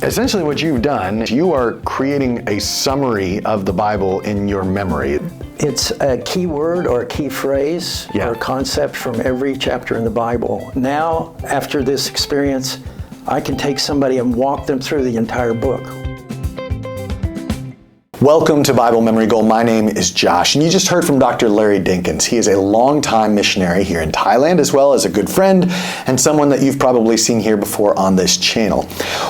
essentially what you've done, you are creating a summary of the Bible in your memory. It's a key word or a key phrase or concept from every chapter in the Bible. Now, after this experience, I can take somebody and walk them through the entire book. Welcome to Bible Memory Gold. My name is Josh, and you just heard from Dr. Larry Dinkins. He is a longtime missionary here in Thailand, as well as a good friend and someone that you've probably seen here before on this channel.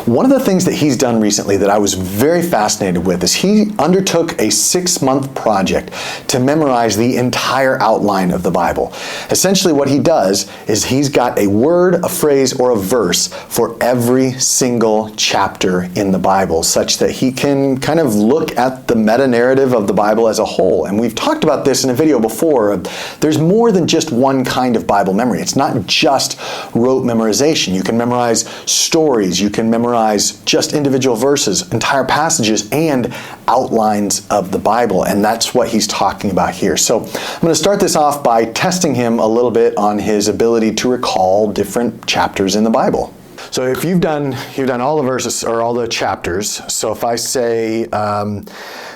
One of the things that he's done recently that I was very fascinated with is he undertook a 6-month project to memorize the entire outline of the Bible. Essentially what he does is he's got a word, a phrase, or a verse for every single chapter in the Bible, such that he can kind of look at the meta-narrative of the Bible as a whole. And we've talked about this in a video before. There's more than just one kind of Bible memory. It's not just rote memorization. You can memorize stories, you can memorize just individual verses, entire passages, and outlines of the Bible. And that's what he's talking about here. So I'm going to start this off by testing him a little bit on his ability to recall different chapters in the Bible. So if you've done all the verses or all the chapters, so if I say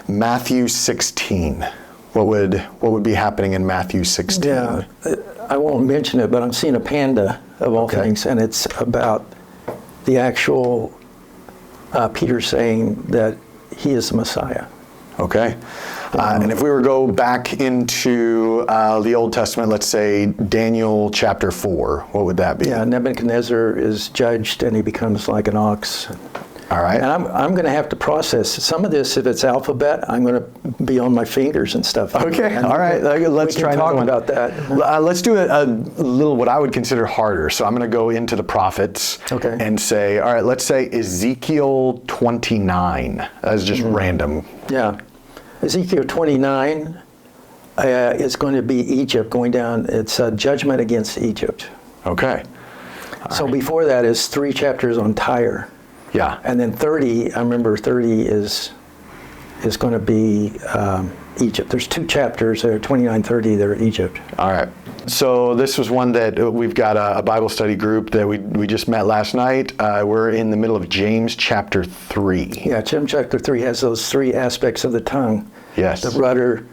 Matthew 16, what would be happening in Matthew 16? Yeah, I won't mention it, but I'm seeing a panda of all things, and it's about the actual Peter saying that he is the Messiah. Okay. And if we were to go back into the Old Testament, let's say Daniel chapter 4, what would that be? Yeah, Nebuchadnezzar is judged and he becomes like an ox. All right. And I'm going to have to process some of this. If it's alphabet, I'm going to be on my fingers and stuff. Okay. And all right. Let's try talk about that. Let's do a little what I would consider harder. So I'm going to go into the prophets and say, all right, let's say Ezekiel 29. That's just random. Yeah. Ezekiel 29 is going to be Egypt going down. It's a judgment against Egypt. Okay. So before that is 3 chapters on Tyre. Yeah. And then 30, I remember 30 is going to be Egypt. There's 2 chapters there, 29, 30, that are Egypt. All right. So this was one that we've got a Bible study group that we just met last night. We're in the middle of James chapter 3. Yeah, James chapter 3 has those 3 aspects of the tongue. Yes. The rudder,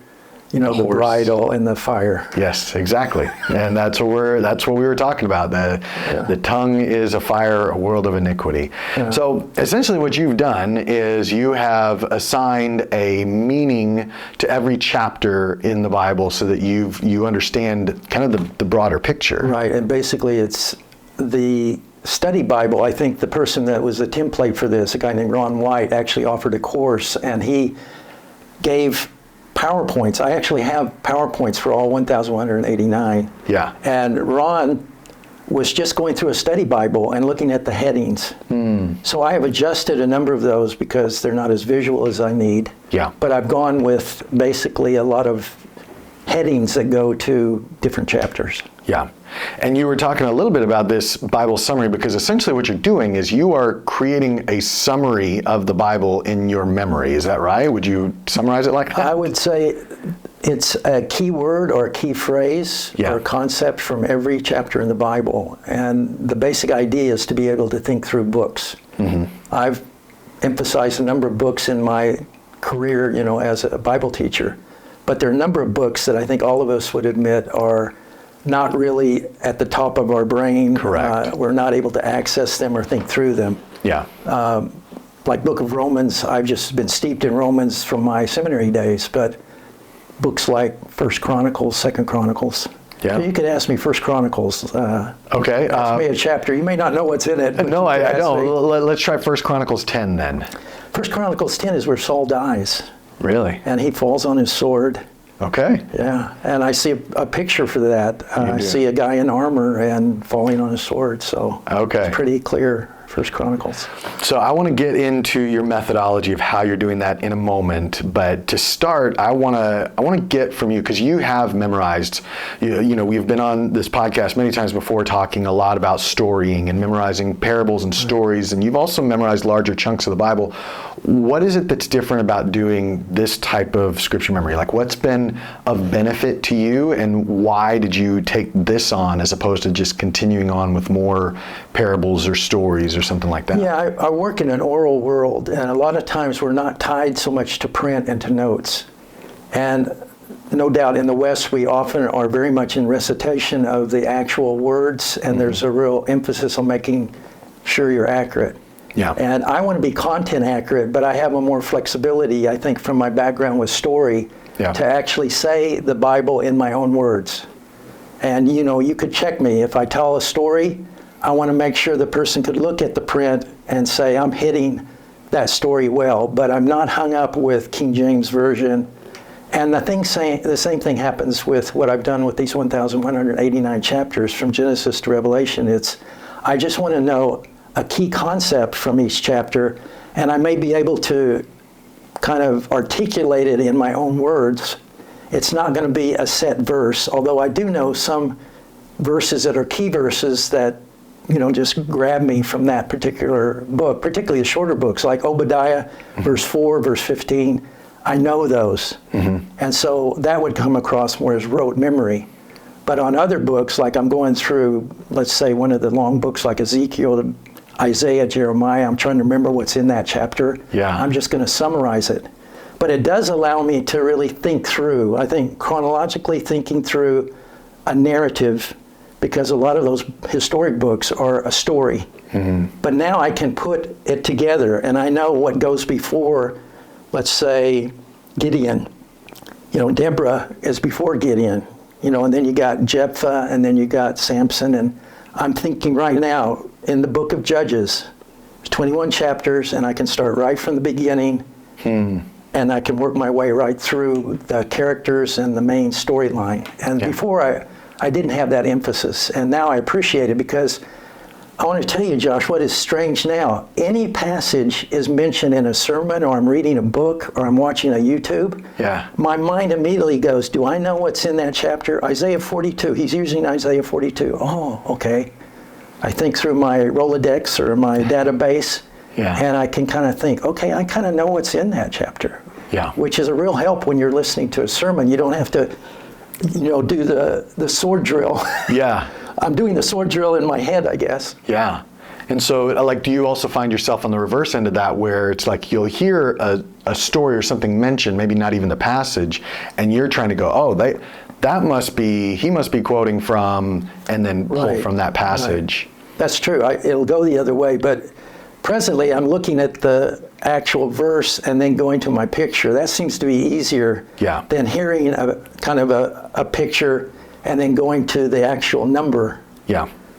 the bridle, and the fire. Yes, exactly. And that's what we were talking about. The tongue is a fire, a world of iniquity. Yeah. So essentially what you've done is you have assigned a meaning to every chapter in the Bible so that you understand kind of the broader picture. Right, and basically it's the study Bible. I think the person that was the template for this, a guy named Ron White, actually offered a course, and he gave PowerPoints. I actually have PowerPoints for all 1,189. Yeah. And Ron was just going through a study Bible and looking at the headings. So I have adjusted a number of those because they're not as visual as I need. Yeah. But I've gone with basically a lot of headings that go to different chapters. Yeah. And you were talking a little bit about this Bible summary because essentially what you're doing is you are creating a summary of the Bible in your memory. Is that right? Would you summarize it like that? I would say it's a key word or a key phrase or concept from every chapter in the Bible. And the basic idea is to be able to think through books. I've emphasized a number of books in my career, as a Bible teacher. But there are a number of books that I think all of us would admit are not really at the top of our brain. Correct. We're not able to access them or think through them. Yeah. Like Book of Romans, I've just been steeped in Romans from my seminary days, but books like First Chronicles, Second Chronicles. Yeah. So you could ask me First Chronicles. Okay. Ask me a chapter. You may not know what's in it. No, I don't. Let's try First Chronicles 10 then. First Chronicles 10 is where Saul dies. Really? And he falls on his sword. Okay. Yeah, and I see a picture for that. I see a guy in armor and falling on his sword, so it's pretty clear. First Chronicles. So I want to get into your methodology of how you're doing that in a moment, but to start, I want to get from you, because you have memorized, you know, we've been on this podcast many times before talking a lot about storying and memorizing parables and stories, and you've also memorized larger chunks of the Bible. What is it that's different about doing this type of scripture memory? Like, what's been of benefit to you, and why did you take this on as opposed to just continuing on with more parables or stories or something like that. Yeah, I work in an oral world, and a lot of times we're not tied so much to print and to notes. And no doubt in the West, we often are very much in recitation of the actual words, and there's a real emphasis on making sure you're accurate. Yeah. And I want to be content accurate, but I have a more flexibility, I think, from my background with story, to actually say the Bible in my own words. And, you know, you could check me. If I tell a story, I want to make sure the person could look at the print and say, I'm hitting that story well, but I'm not hung up with King James Version. And the same thing happens with what I've done with these 1,189 chapters from Genesis to Revelation. I just want to know a key concept from each chapter, and I may be able to kind of articulate it in my own words. It's not going to be a set verse, although I do know some verses that are key verses that, you know, just grab me from that particular book, particularly the shorter books like Obadiah, verse 4, verse 15. I know those. And so that would come across more as rote memory. But on other books, like I'm going through, let's say, one of the long books like Ezekiel, Isaiah, Jeremiah, I'm trying to remember what's in that chapter. I'm just going to summarize it. But it does allow me to really think through, I think chronologically thinking through a narrative, because a lot of those historic books are a story. But now I can put it together, and I know what goes before, let's say, Gideon. You know, Deborah is before Gideon, you know, and then you got Jephthah, and then you got Samson, and I'm thinking right now in the book of Judges, 21 chapters, and I can start right from the beginning, and I can work my way right through the characters and the main storyline. And before I didn't have that emphasis, and now I appreciate it, because I want to tell you, Josh, what is strange now. Any passage is mentioned in a sermon, or I'm reading a book, or I'm watching a YouTube. My mind immediately goes, do I know what's in that chapter? Isaiah 42. He's using Isaiah 42. Oh, okay. I think through my Rolodex or my database, and I can kind of think, okay, I kind of know what's in that chapter. Which is a real help when you're listening to a sermon. You don't have to, you know, do the sword drill. I'm doing the sword drill in my head, I guess. And so, like, do you also find yourself on the reverse end of that, where it's like you'll hear a story or something mentioned, maybe not even the passage, and you're trying to go, oh, he must be quoting from, and then pull from that passage. That's true. It'll go the other way, but presently I'm looking at the actual verse and then going to my picture. That seems to be easier than hearing a kind of a picture and then going to the actual number.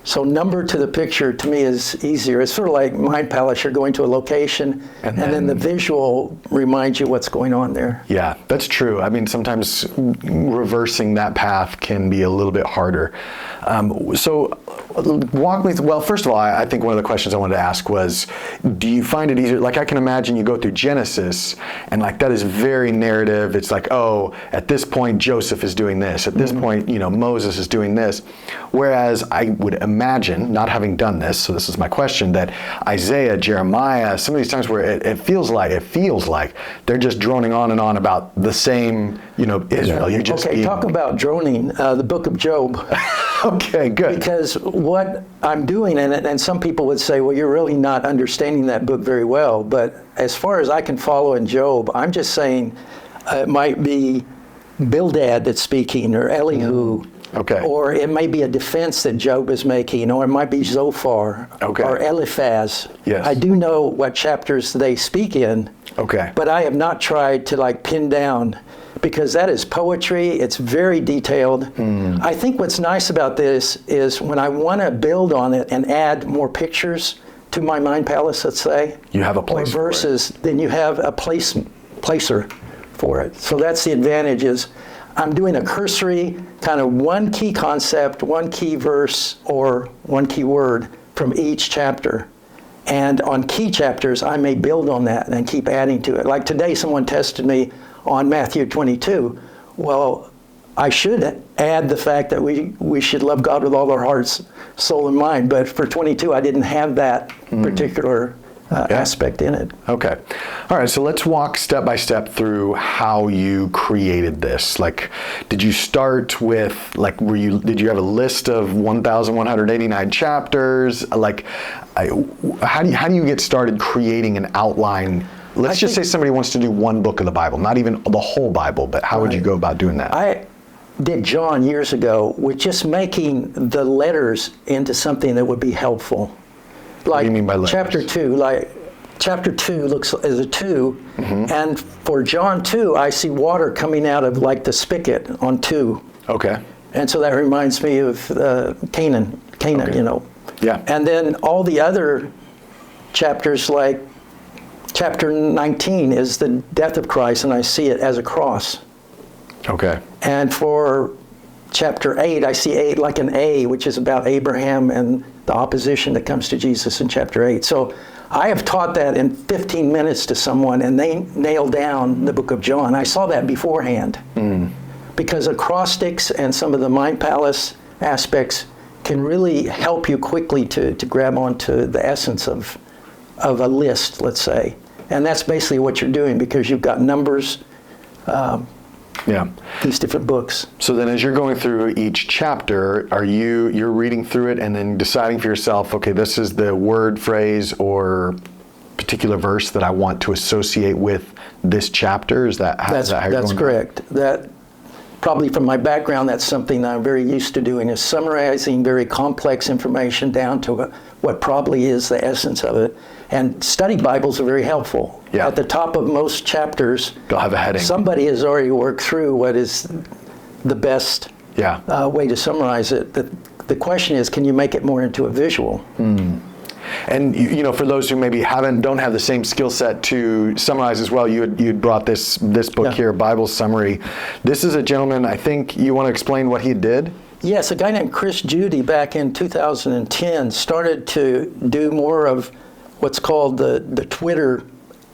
So number to the picture to me is easier. It's sort of like Mind Palace. You're going to a location and then the visual reminds you what's going on there. That's true. I mean, sometimes reversing that path can be a little bit harder. So walk me through, well, first of all, I think one of the questions I wanted to ask was, do you find it easier? Like, I can imagine you go through Genesis, and like that is very narrative. It's like, oh, at this point, Joseph is doing this. At this point, you know, Moses is doing this. Whereas I would imagine, not having done this, so this is my question, that Isaiah, Jeremiah, some of these times where it feels like they're just droning on and on about the same, you know, Israel. Talk about droning, the book of Job. Okay, good. Because what I'm doing in it, and some people would say, well, you're really not understanding that book very well, but as far as I can follow in Job, I'm just saying it might be Bildad that's speaking, or Elihu, or it may be a defense that Job is making, or it might be Zophar, or Eliphaz. I do know what chapters they speak in, but I have not tried to like pin down, because that is poetry. It's very detailed. I think what's nice about this is when I want to build on it and add more pictures to my Mind Palace, let's say, you have a place or verses, then you have a placer for it. So that's the advantage, is I'm doing a cursory kind of one key concept, one key verse, or one key word from each chapter. And on key chapters, I may build on that and keep adding to it. Like today, someone tested me on Matthew 22. Well, I should add the fact that we should love God with all our hearts, soul, and mind. But for 22, I didn't have that particular aspect in it. Okay. All right, so let's walk step by step through how you created this. Like, did you start with, like, did you have a list of 1,189 chapters? Like, how do you get started creating an outline? Let's just say somebody wants to do one book of the Bible, not even the whole Bible, but how would you go about doing that? I did John years ago with just making the letters into something that would be helpful. Like, what do you mean by letters? Chapter 2 looks as a 2, and for John 2, I see water coming out of like the spigot on 2. Okay. And so that reminds me of Canaan, Okay. you know. Yeah. And then all the other chapters, like chapter 19 is the death of Christ, and I see it as a cross. Okay. And for chapter 8, I see 8 like an A, which is about Abraham and the opposition that comes to Jesus in chapter 8. So I have taught that in 15 minutes to someone, and they nailed down the book of John. I saw that beforehand. Because acrostics and some of the mind palace aspects can really help you quickly to grab onto the essence of a list, let's say. And that's basically what you're doing, because you've got numbers, these different books. So then as you're going through each chapter, you're reading through it and then deciding for yourself, okay, this is the word, phrase, or particular verse that I want to associate with this chapter? Is that how you're going? That's correct. That probably from my background, that's something that I'm very used to doing, is summarizing very complex information down to what probably is the essence of it. And study Bibles are very helpful. Yeah. At the top of most chapters, they'll have a heading. Somebody has already worked through what is the best way to summarize it. The question is, can you make it more into a visual? And you know, for those who maybe don't have the same skill set to summarize as well, you'd brought this book here, Bible Summary. This is a gentleman, I think you want to explain what he did? Yes, a guy named Chris Judy back in 2010 started to do more of what's called the Twitter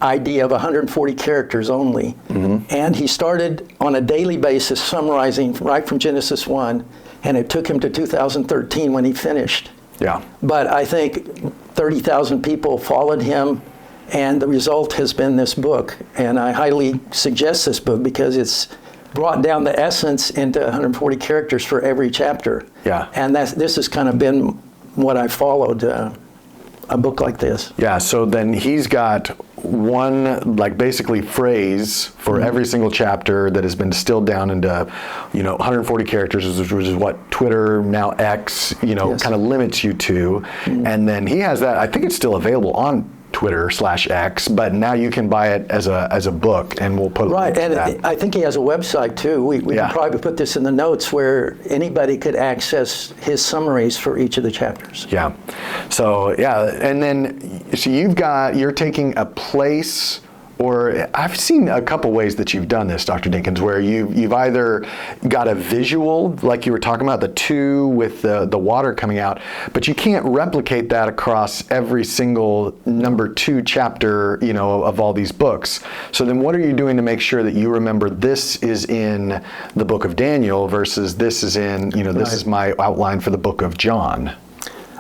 idea of 140 characters only. And he started on a daily basis summarizing right from Genesis 1, and it took him to 2013 when he finished. Yeah. But I think 30,000 people followed him, and the result has been this book. And I highly suggest this book because it's brought down the essence into 140 characters for every chapter. Yeah. And this has kind of been what I followed, a book like this. Yeah, so then he's got one, like, basically phrase for every single chapter that has been distilled down into, 140 characters, which is what Twitter, now X, kind of limits you to. And then he has that, I think it's still available on Twitter/X, but now you can buy it as a book, and we'll put right. And that. I think he has a website too. We can probably put this in the notes where anybody could access his summaries for each of the chapters. Yeah. So and then you're taking a place. Or I've seen a couple ways that you've done this, Dr. Dinkins, where you've either got a visual, like you were talking about, the 2 with the water coming out, but you can't replicate that across every single number 2 chapter, of all these books. So then what are you doing to make sure that you remember this is in the book of Daniel versus this is in, this is my outline for the book of John?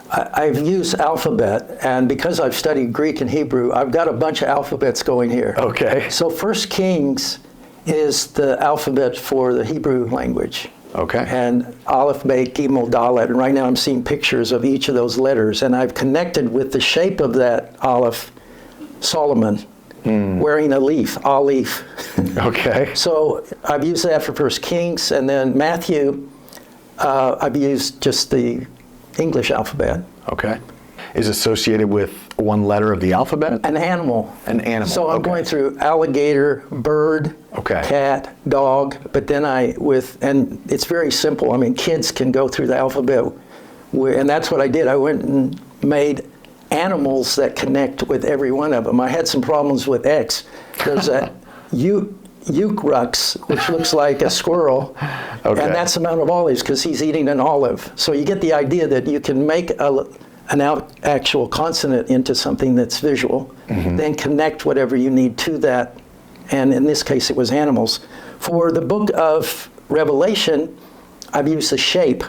I've used alphabet, and because I've studied Greek and Hebrew, I've got a bunch of alphabets going here. Okay. So 1 Kings is the alphabet for the Hebrew language. Okay. And Aleph, Bet, Gimel, Dalet, and right now I'm seeing pictures of each of those letters, and I've connected with the shape of that Aleph, Solomon, wearing a leaf, Aleph. Okay. So I've used that for 1 Kings, and then Matthew, I've used just the English alphabet. Okay. Is associated with one letter of the alphabet? An animal. An animal. So I'm going through alligator, bird, cat, dog, but then and it's very simple. I mean, kids can go through the alphabet, and that's what I did. I went and made animals that connect with every one of them. I had some problems with X. There's a Eucrux, which looks like a squirrel, and that's the Mount of Olives because he's eating an olive. So you get the idea that you can make an actual consonant into something that's visual, then connect whatever you need to that, and in this case it was animals. For the book of Revelation, I've used the shape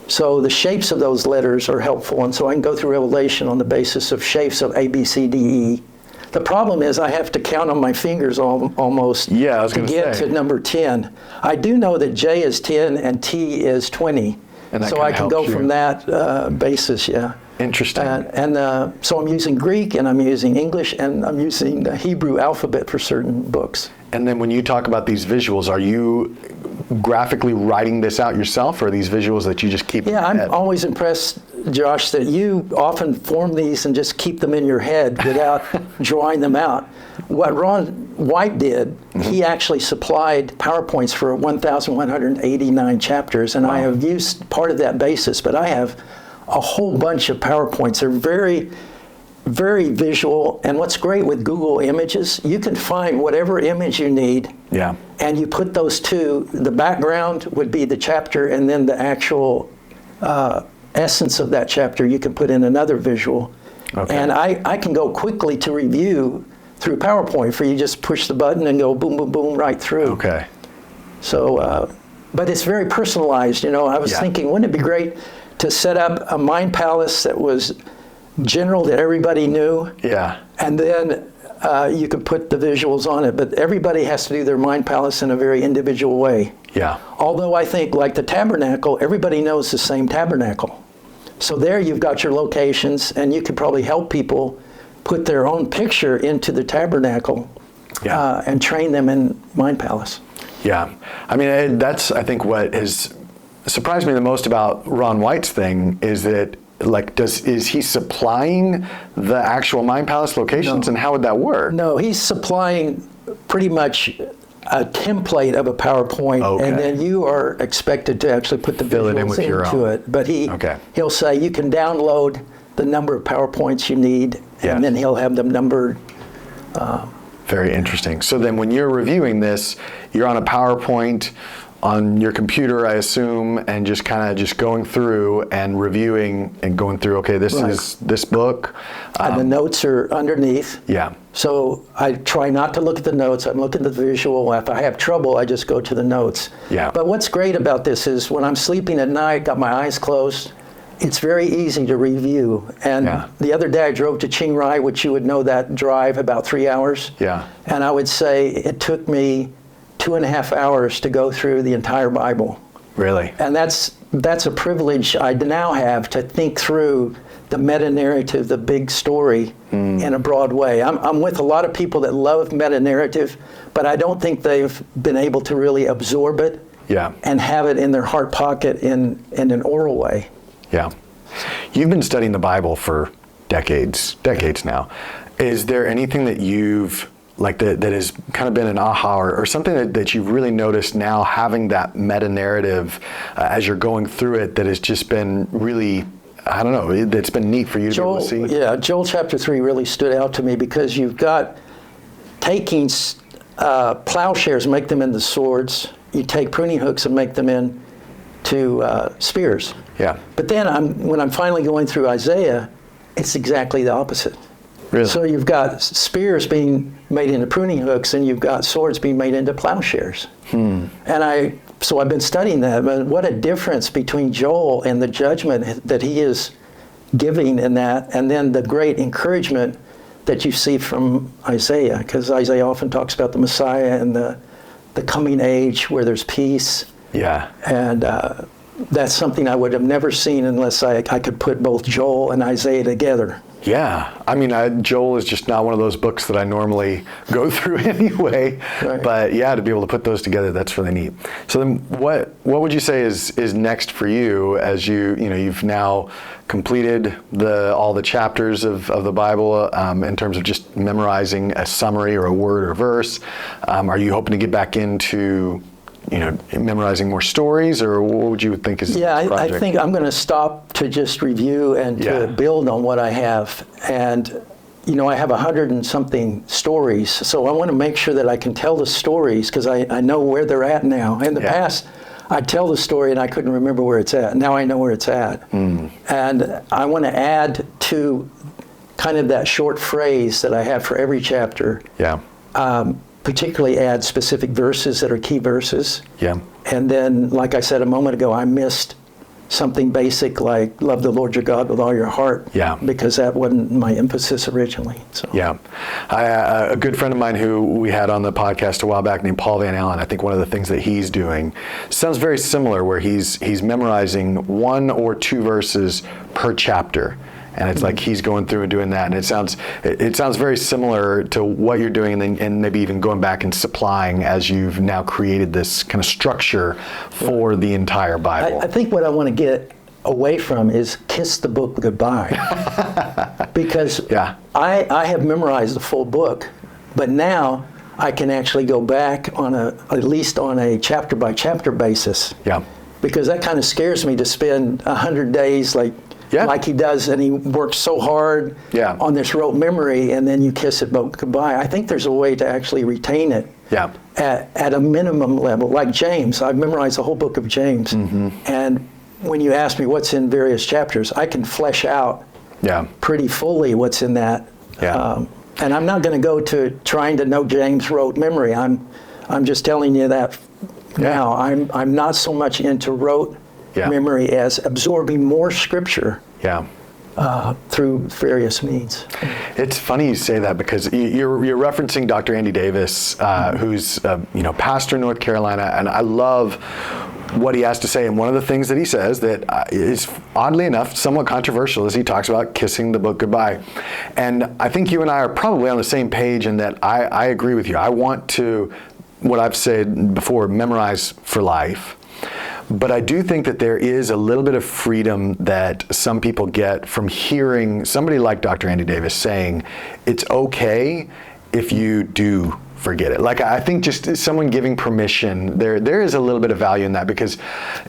So the shapes of those letters are helpful, and so I can go through Revelation on the basis of shapes of A, B, C, D, E. The problem is I have to count on my fingers almost to get to number 10. I do know that J is 10 and T is 20. And that so I can go you. From that basis, yeah. Interesting. So I'm using Greek, and I'm using English, and I'm using the Hebrew alphabet for certain books. And then when you talk about these visuals, are you graphically writing this out yourself, or are these visuals that you just keep in your head? I'm always impressed, Josh, that you often form these and just keep them in your head without drawing them out. What Ron White did, he actually supplied PowerPoints for 1,189 chapters, and I have used part of that basis, but I have a whole bunch of PowerPoints. They're very, very visual, and what's great with Google Images, you can find whatever image you need, and you put those two. The background would be the chapter, and then the actual essence of that chapter you can put in another visual. Okay. And I can go quickly to review through PowerPoint for you. Just push the button and go boom, boom, boom right through. Okay. So, but it's very personalized. You know, I was thinking, wouldn't it be great to set up a mind palace that was general, that everybody knew? Yeah. And then you could put the visuals on it. But everybody has to do their mind palace in a very individual way. Yeah. Although I think, like the tabernacle, everybody knows the same tabernacle. So there you've got your locations, and you could probably help people put their own picture into the tabernacle and train them in Mind Palace. Yeah. I mean, that's, I think, what has surprised me the most about Ron White's thing is that, like, is he supplying the actual Mind Palace locations, and how would that work? No, he's supplying pretty much a template of a PowerPoint, and then you are expected to actually put the visuals into it. But he'll say you can download the number of PowerPoints you need, and then he'll have them numbered. Very interesting. So then when you're reviewing this, you're on a PowerPoint on your computer, I assume, and just kind of just going through and reviewing and going through, okay, this is this book. And the notes are underneath. Yeah. So I try not to look at the notes. I'm looking at the visual. If I have trouble, I just go to the notes. Yeah. But what's great about this is when I'm sleeping at night, got my eyes closed, it's very easy to review. And the other day I drove to Chiang Rai, which you would know that drive, about 3 hours. Yeah. And I would say it took me 2.5 hours to go through the entire Bible. Really? And that's a privilege I now have, to think through the meta-narrative, the big story, in a broad way. I'm with a lot of people that love meta-narrative, but I don't think they've been able to really absorb it and have it in their heart pocket in an oral way. Yeah. You've been studying the Bible for decades now. Is there anything that you've, like, that has kind of been an aha or something that you've really noticed now, having that meta-narrative as you're going through it, that has just been really, I don't know, that's been neat for you to be able to see? Yeah, Joel chapter 3 really stood out to me, because you've got taking plowshares, make them into swords. You take pruning hooks and make them into spears. Yeah. But then when I'm finally going through Isaiah, it's exactly the opposite. Really? So you've got spears being made into pruning hooks, and you've got swords being made into plowshares. And so I've been studying that, but what a difference between Joel and the judgment that he is giving in that, and then the great encouragement that you see from Isaiah, because Isaiah often talks about the Messiah and the coming age where there's peace. Yeah. And that's something I would have never seen unless I could put both Joel and Isaiah together. Yeah. I mean, Joel is just not one of those books that I normally go through anyway. Right. But yeah, to be able to put those together, that's really neat. So then what would you say is next for you, as you've now completed all the chapters of the Bible in terms of just memorizing a summary or a word or verse? Are you hoping to get back into memorizing more stories, or what would you think is the project? I think I'm going to stop to just review and to build on what I have. And, I have 100 and something stories, so I want to make sure that I can tell the stories, because I know where they're at now. In the past, I'd tell the story and I couldn't remember where it's at. Now I know where it's at. And I want to add to kind of that short phrase that I have for every chapter. Particularly add specific verses that are key verses. Yeah. And then, like I said a moment ago, I missed something basic like love the Lord your God with all your heart. Yeah. Because that wasn't my emphasis originally. So. Yeah. A good friend of mine who we had on the podcast a while back named Paul Van Allen, I think one of the things that he's doing sounds very similar, where he's memorizing 1 or 2 verses per chapter. And it's like he's going through and doing that, and it sounds very similar to what you're doing, and maybe even going back and supplying as you've now created this kind of structure for the entire Bible. I think what I want to get away from is kiss the book goodbye, because I have memorized the full book, but now I can actually go back on at least on a chapter by chapter basis. Yeah. Because that kind of scares me to spend 100 days like he does, and he works so hard on this rote memory, and then you kiss it goodbye. I think there's a way to actually retain it at a minimum level. Like James, I've memorized the whole book of James, and when you ask me what's in various chapters, I can flesh out pretty fully what's in that. And I'm not going to go to trying to know James' rote memory. I'm just telling you that now. I'm not so much into rote memory as absorbing more scripture through various means. It's funny you say that, because you're referencing Dr. Andy Davis, who's pastor in North Carolina, and I love what he has to say. And one of the things that he says that is, oddly enough, somewhat controversial, is he talks about kissing the book goodbye. And I think you and I are probably on the same page in that I agree with you. I want to, what I've said before, memorize for life. But I do think that there is a little bit of freedom that some people get from hearing somebody like Dr. Andy Davis saying, it's okay if you do forget it. Like, I think just someone giving permission, there is a little bit of value in that, because,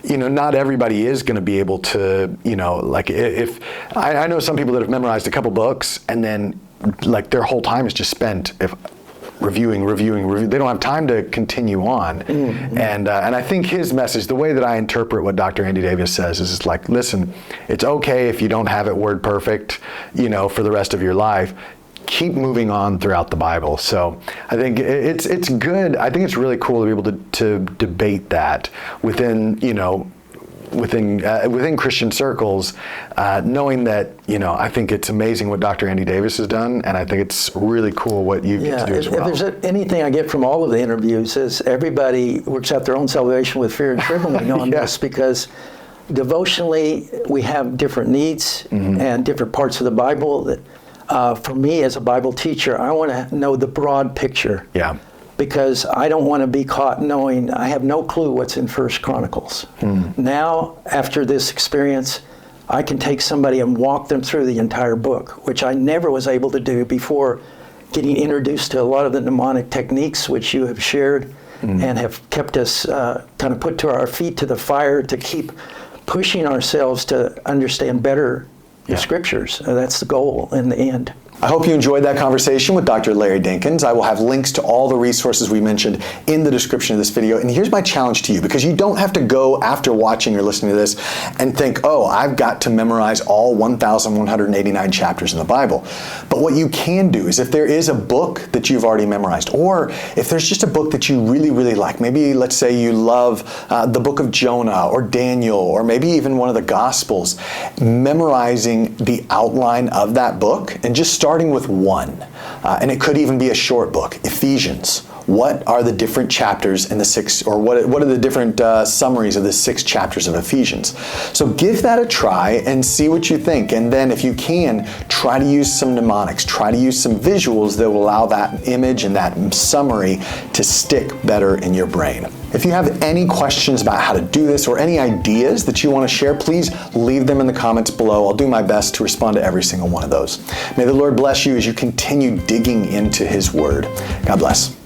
not everybody is going to be able to, like, if I know some people that have memorized a couple books, and then like their whole time is just spent reviewing. They don't have time to continue on. And I think his message, the way that I interpret what Dr. Andy Davis says, is like, listen, it's okay if you don't have it word perfect, for the rest of your life. Keep moving on throughout the Bible. So I think it's good. I think it's really cool to be able to debate that within Christian circles, knowing that, I think it's amazing what Dr. Andy Davis has done, and I think it's really cool what you get to do as well. If there's anything I get from all of the interviews, is everybody works out their own salvation with fear and trembling on this, because devotionally we have different needs and different parts of the Bible. That, for me as a Bible teacher, I want to know the broad picture. Because I don't want to be caught knowing I have no clue what's in 1 Chronicles. Now, after this experience, I can take somebody and walk them through the entire book, which I never was able to do before getting introduced to a lot of the mnemonic techniques which you have shared and have kept us kind of put to our feet to the fire to keep pushing ourselves to understand better the scriptures. That's the goal in the end. I hope you enjoyed that conversation with Dr. Larry Dinkins. I will have links to all the resources we mentioned in the description of this video. And here's my challenge to you, because you don't have to go after watching or listening to this and think, oh, I've got to memorize all 1,189 chapters in the Bible. But what you can do is, if there is a book that you've already memorized, or if there's just a book that you really, really like, maybe let's say you love the book of Jonah or Daniel, or maybe even one of the Gospels, memorizing the outline of that book and just starting with one. And it could even be a short book, Ephesians. What are the different chapters in the 6, or what are the different summaries of the 6 chapters of Ephesians? So give that a try and see what you think. And then if you can, try to use some mnemonics, try to use some visuals that will allow that image and that summary to stick better in your brain. If you have any questions about how to do this, or any ideas that you want to share, please leave them in the comments below. I'll do my best to respond to every single one of those. May the Lord bless you as you continue digging into His Word. God bless.